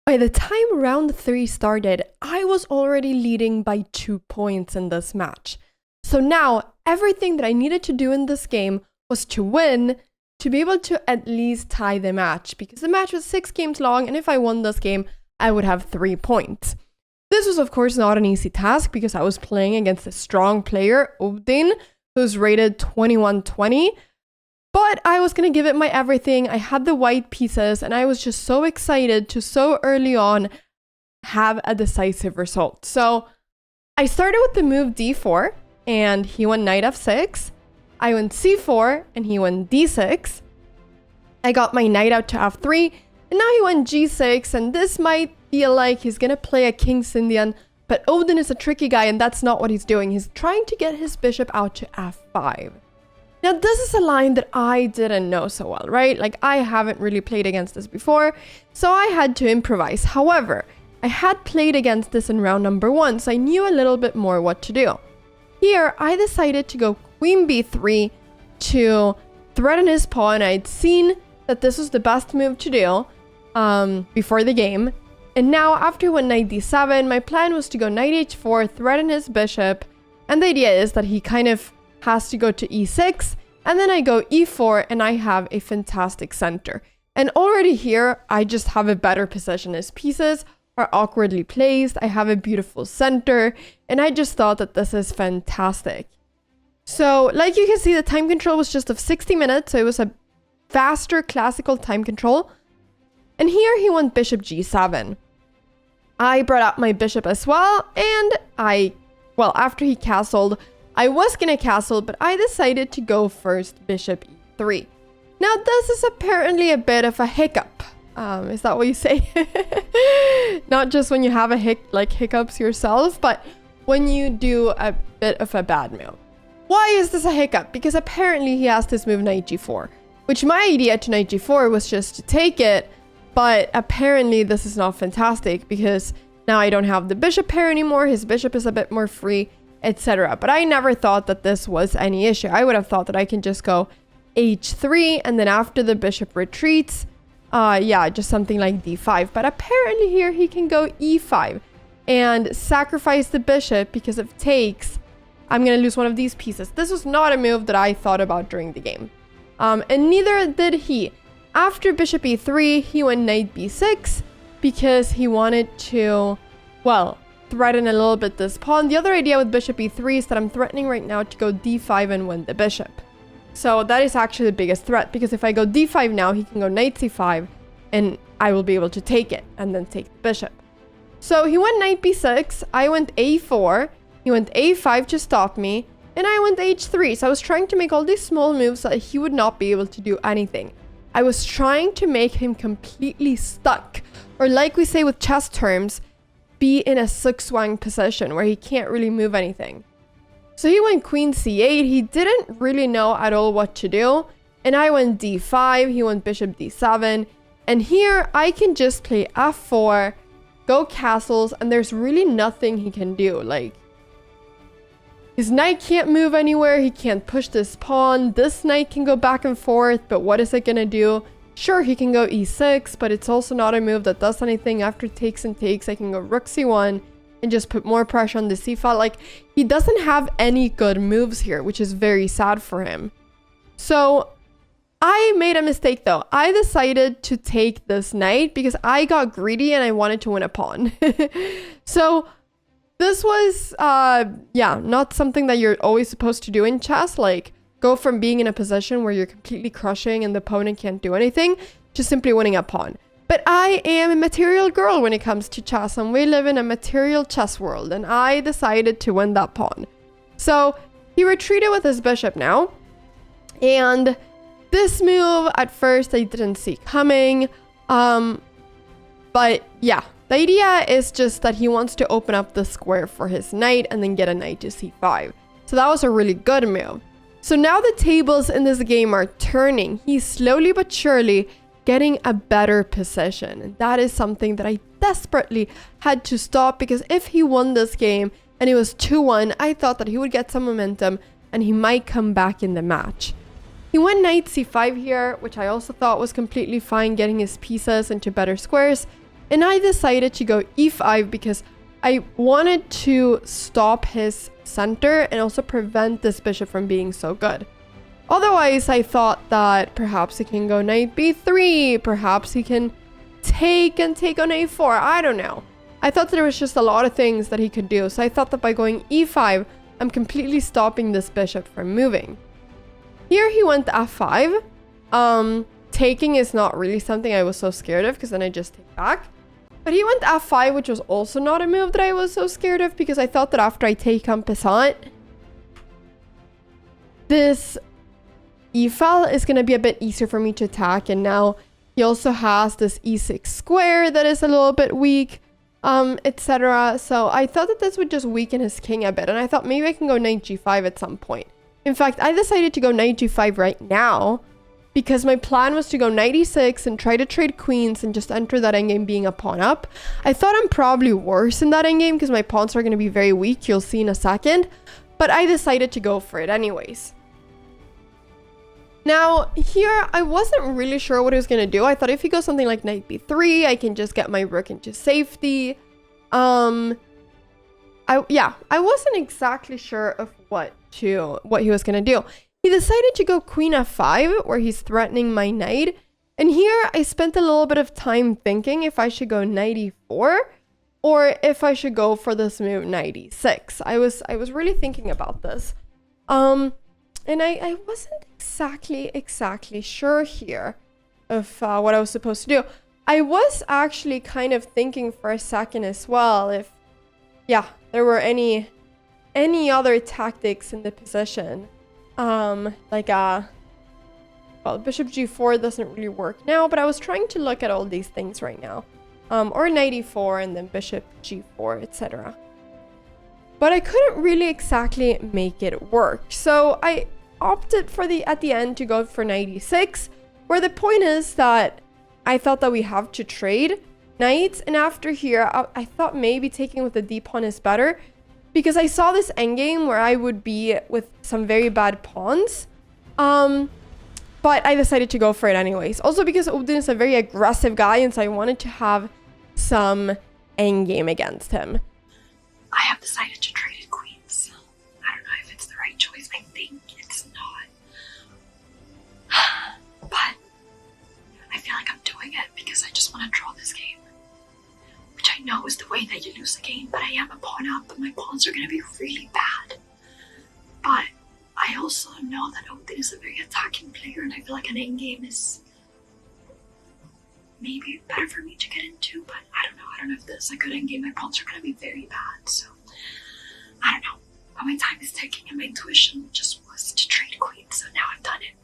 By the time round 3 started, I was already leading by 2 points in this match. So now, everything that I needed to do in this game was to win, to be able to at least tie the match, because the match was 6 games long, and if I won this game, I would have 3 points. This was of course not an easy task, because I was playing against a strong player, Odin, who's rated 2120, but I was going to give it my everything. I had the white pieces, and I was just so excited to so early on have a decisive result. So I started with the move d4, and he went knight f6. I went c4, and he went d6. I got my knight out to f3, and now he went g6, and this might feel like he's gonna play a King's Indian, but Odin is a tricky guy, and that's not what he's doing. He's trying to get his bishop out to f5. Now, this is a line that I didn't know so well, right? Like, I haven't really played against this before, so I had to improvise. However, I had played against this in round number 1, so I knew a little bit more what to do. Here, I decided to go queen b3 to threaten his pawn. I'd seen that this was the best move to do before the game. And now, after went knight d7, my plan was to go knight h4, threaten his bishop. And the idea is that he kind of has to go to e6. And then I go e4, and I have a fantastic center. And already here, I just have a better position. His pieces are awkwardly placed. I have a beautiful center. And I just thought that this is fantastic. So, like you can see, the time control was just of 60 minutes. So it was a faster classical time control. And here he went bishop g7. I brought up my bishop as well. And after he castled, I was going to castle, but I decided to go first bishop e3. Now, this is apparently a bit of a hiccup. Is that what you say? Not just when you have hiccups yourself, but when you do a bit of a bad move. Why is this a hiccup? Because apparently he has this move knight g4, which my idea to knight g4 was just to take it, but apparently this is not fantastic because now I don't have the bishop pair anymore, his bishop is a bit more free, etc. But I never thought that this was any issue. I would have thought that I can just go h3, and then after the bishop retreats, just something like d5. But apparently here he can go e5 and sacrifice the bishop, because if takes, I'm going to lose one of these pieces. This was not a move that I thought about during the game. And neither did he. After bishop e3, he went knight b6 because he wanted to, threaten a little bit this pawn. The other idea with bishop e3 is that I'm threatening right now to go d5 and win the bishop. So that is actually the biggest threat, because if I go d5 now, he can go knight c5 and I will be able to take it and then take the bishop. So he went knight b6, I went a4, he went a5 to stop me, and I went h3. So I was trying to make all these small moves so that he would not be able to do anything. I was trying to make him completely stuck, or like we say with chess terms, be in a zugzwang position where he can't really move anything. So he went queen c8. He didn't really know at all what to do. And I went d5. He went bishop d7. And here I can just play f4, go castles, and there's really nothing he can do. Like, his knight can't move anywhere. He can't push this pawn. This knight can go back and forth, but what is it gonna do? Sure, he can go e6, but it's also not a move that does anything. After takes and takes, I can go rook c1 and just put more pressure on the c file. Like, he doesn't have any good moves here, which is very sad for him. So I made a mistake though. I decided to take this knight because I got greedy and I wanted to win a pawn. So this was, not something that you're always supposed to do in chess. Like, go from being in a position where you're completely crushing and the opponent can't do anything to simply winning a pawn. But I am a material girl when it comes to chess, and we live in a material chess world, and I decided to win that pawn. So he retreated with his bishop now, and this move at first I didn't see coming, but yeah, the idea is just that he wants to open up the square for his knight and then get a knight to c5. So that was a really good move. So now the tables in this game are turning. He's slowly but surely getting a better position. And that is something that I desperately had to stop, because if he won this game and it was 2-1, I thought that he would get some momentum and he might come back in the match. He went knight c5 here, which I also thought was completely fine, getting his pieces into better squares. And I decided to go e5 because I wanted to stop his center and also prevent this bishop from being so good. Otherwise, I thought that perhaps he can go knight b3, perhaps he can take and take on a4, I don't know. I thought that there was just a lot of things that he could do, so I thought that by going e5, I'm completely stopping this bishop from moving. Here he went f5. Taking is not really something I was so scared of because then I just take back. But he went f5, which was also not a move that I was so scared of because I thought that after I take en passant, this e-file is going to be a bit easier for me to attack. And now he also has this e6 square that is a little bit weak, etc. So I thought that this would just weaken his king a bit. And I thought maybe I can go knight g5 at some point. In fact, I decided to go knight g5 right now because my plan was to go knight e6 and try to trade queens and just enter that endgame being a pawn up. I thought I'm probably worse in that endgame because my pawns are going to be very weak. You'll see in a second. But I decided to go for it anyways. Now, here, I wasn't really sure what he was going to do. I thought if he goes something like knight b3, I can just get my rook into safety. I wasn't exactly sure of what he was going to do. He decided to go queen f5, where he's threatening my knight. And here, I spent a little bit of time thinking if I should go knight e4 or if I should go for this move knight e6. I was really thinking about this. And I wasn't exactly sure here of what I was supposed to do. I was actually kind of thinking for a second as well if, there were any other tactics in the position. Well, bishop g4 doesn't really work now, but I was trying to look at all these things right now. Or knight e4 and then bishop g4, etc. But I couldn't really exactly make it work. So I opted for at the end to go for knight e6, where the point is that I felt that we have to trade knights. And after here, I thought maybe taking with the d pawn is better, because I saw this endgame where I would be with some very bad pawns. But I decided to go for it anyways. Also because Odin is a very aggressive guy, and so I wanted to have some endgame against him. I have decided to trade in queens. I don't know if it's the right choice. I think it's not. But I feel like I'm doing it because I just want to draw this game. Which I know is the way that you lose the game, but I am a pawn up and my pawns are going to be really bad. But I also know that Odin is a very attacking player, and I feel like an endgame is maybe better for me to get into, but I don't know. I don't know if this is a good endgame. My pawns are going to be very bad, so I don't know. But my time is ticking and my intuition just was to trade queen, so now I've done it.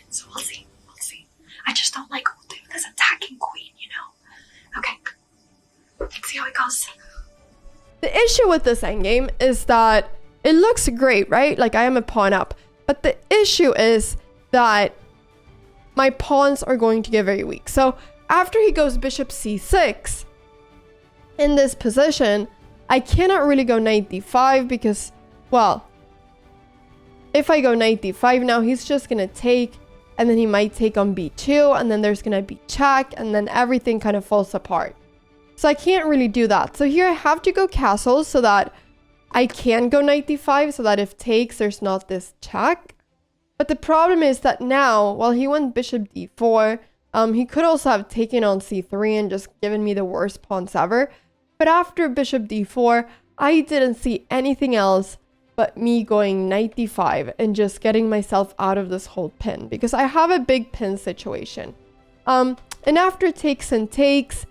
So we'll see. We'll see. I just don't like Odin with his attacking queen, you know? Okay. Let's see how it goes. The issue with this endgame is that it looks great, right? Like I am a pawn up. But the issue is that my pawns are going to get very weak. So after he goes bishop c6, in this position, I cannot really go knight d5 because, well, if I go knight d5 now, he's just going to take, and then he might take on b2, and then there's going to be check, and then everything kind of falls apart. So I can't really do that. So here I have to go castle so that I can go knight d5, so that if takes, there's not this check. But the problem is that now, while he went bishop d4, he could also have taken on c3 and just given me the worst pawns ever. But after bishop d4, I didn't see anything else but me going knight d5 and just getting myself out of this whole pin, because I have a big pin situation. And after takes and takes,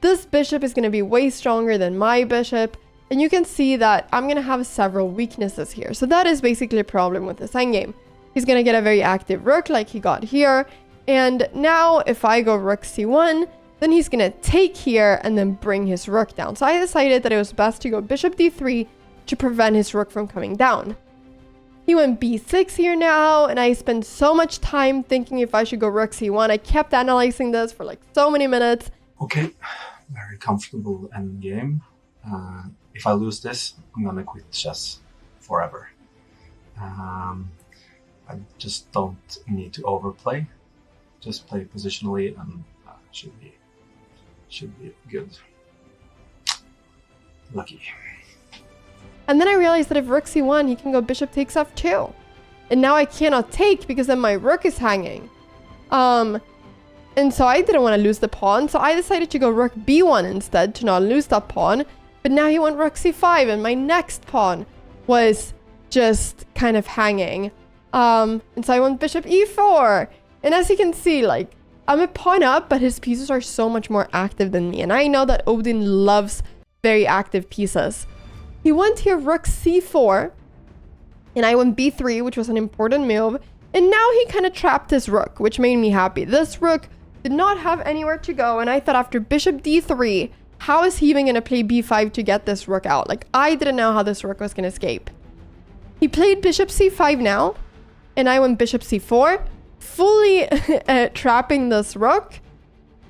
this bishop is going to be way stronger than my bishop. And you can see that I'm going to have several weaknesses here. So that is basically a problem with this endgame. He's going to get a very active rook like he got here. And now if I go rook c1, then he's going to take here and then bring his rook down. So I decided that it was best to go bishop d3 to prevent his rook from coming down. He went b6 here now, and I spent so much time thinking if I should go rook c1. I kept analyzing this for like so many minutes. Okay, very comfortable endgame. If I lose this, I'm gonna quit chess forever. I just don't need to overplay. Just play positionally and should should be good. Lucky. And then I realized that if rook c1, he can go bishop takes f2. And now I cannot take because then my rook is hanging. And so I didn't want to lose the pawn. So I decided to go rook b1 instead to not lose that pawn. But now he went rook c5 and my next pawn was just kind of hanging. And so I went bishop e4. And as you can see, like, I'm a pawn up, but his pieces are so much more active than me. And I know that Odin loves very active pieces. He went here rook c4. And I went b3, which was an important move. And now he kind of trapped his rook, which made me happy. This rook did not have anywhere to go. And I thought after bishop d3, how is he even going to play b5 to get this rook out? Like, I didn't know how this rook was going to escape. He played bishop c5 now. And I went bishop c4, fully trapping this rook.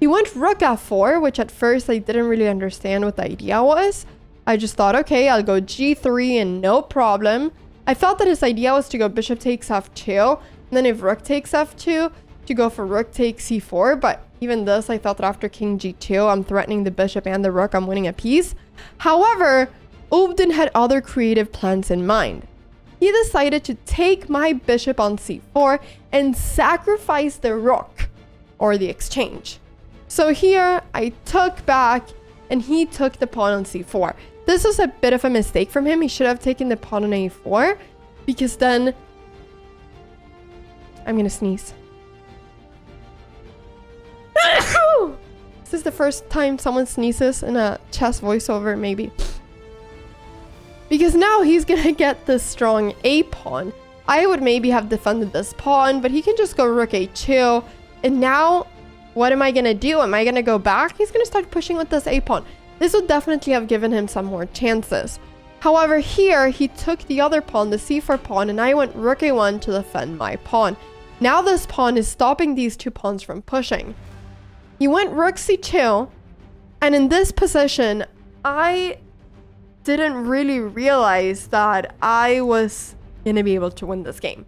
He went rook f4, which at first I didn't really understand what the idea was. I just thought, okay, I'll go g3 and no problem. I thought that his idea was to go bishop takes f2, and then if rook takes f2, to go for rook takes c4. But even this, I thought that after king g2, I'm threatening the bishop and the rook, I'm winning a piece. However, Odin had other creative plans in mind. He decided to take my bishop on c4 and sacrifice the rook, or the exchange. So here, I took back, and he took the pawn on c4. This was a bit of a mistake from him. He should have taken the pawn on a4, because then... I'm gonna sneeze. This is the first time someone sneezes in a chess voiceover, maybe. Because now he's gonna get this strong a pawn. I would maybe have defended this pawn, but he can just go rook a2. And now, what am I gonna do? Am I gonna go back? He's gonna start pushing with this a pawn. This would definitely have given him some more chances. However, here, he took the other pawn, the c4 pawn, and I went rook a1 to defend my pawn. Now this pawn is stopping these two pawns from pushing. He went rook c2, and in this position, I didn't really realize that I was going to be able to win this game.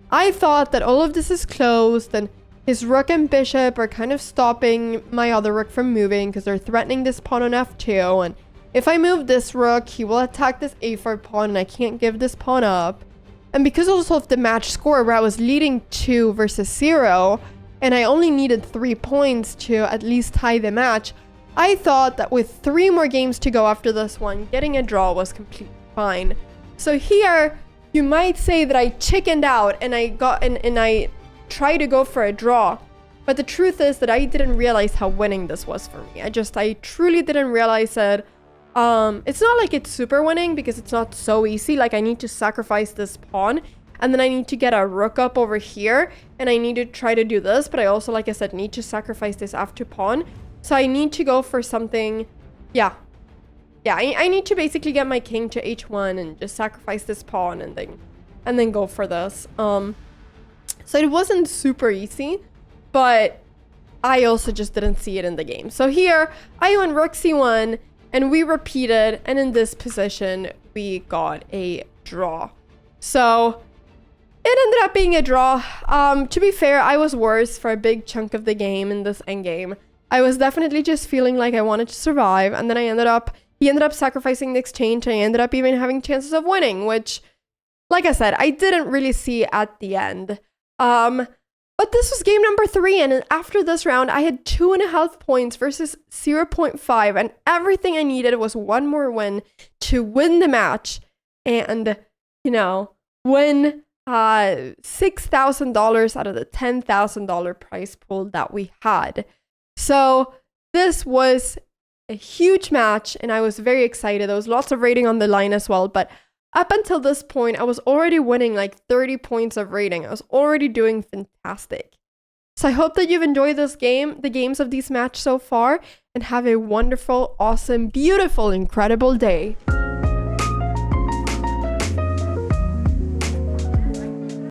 I thought that all of this is closed, and his rook and bishop are kind of stopping my other rook from moving because they're threatening this pawn on f2. And if I move this rook, he will attack this a4 pawn and I can't give this pawn up. And because also of the match score where I was leading 2 versus 0 and I only needed 3 points to at least tie the match, I thought that with 3 more games to go after this one, getting a draw was completely fine. So here, you might say that I chickened out and I try to go for a draw, but the truth is that I didn't realize how winning this was for me. I truly didn't realize it. It's not like it's super winning because it's not so easy. Like, I need to sacrifice this pawn and then I need to get a rook up over here and I need to try to do this, but I also, like I said, need to sacrifice this f2 pawn. So I need to go for something. I need to basically get my king to h1 and just sacrifice this pawn and then go for this. So it wasn't super easy, but I also just didn't see it in the game. So here, I went rook c1, and we repeated, and in this position, we got a draw. So it ended up being a draw. To be fair, I was worse for a big chunk of the game in this endgame. I was definitely just feeling like I wanted to survive, and then he ended up sacrificing the exchange, and I ended up even having chances of winning, which, like I said, I didn't really see at the end. But this was game number 3, and after this round, I had 2.5 points versus 0.5, and everything I needed was one more win to win the match and, win $6,000 out of the $10,000 prize pool that we had. So this was a huge match, and I was very excited. There was lots of rating on the line as well, but up until this point, I was already winning like 30 points of rating. I was already doing fantastic. So I hope that you've enjoyed this game, the games of these matches so far, and have a wonderful, awesome, beautiful, incredible day.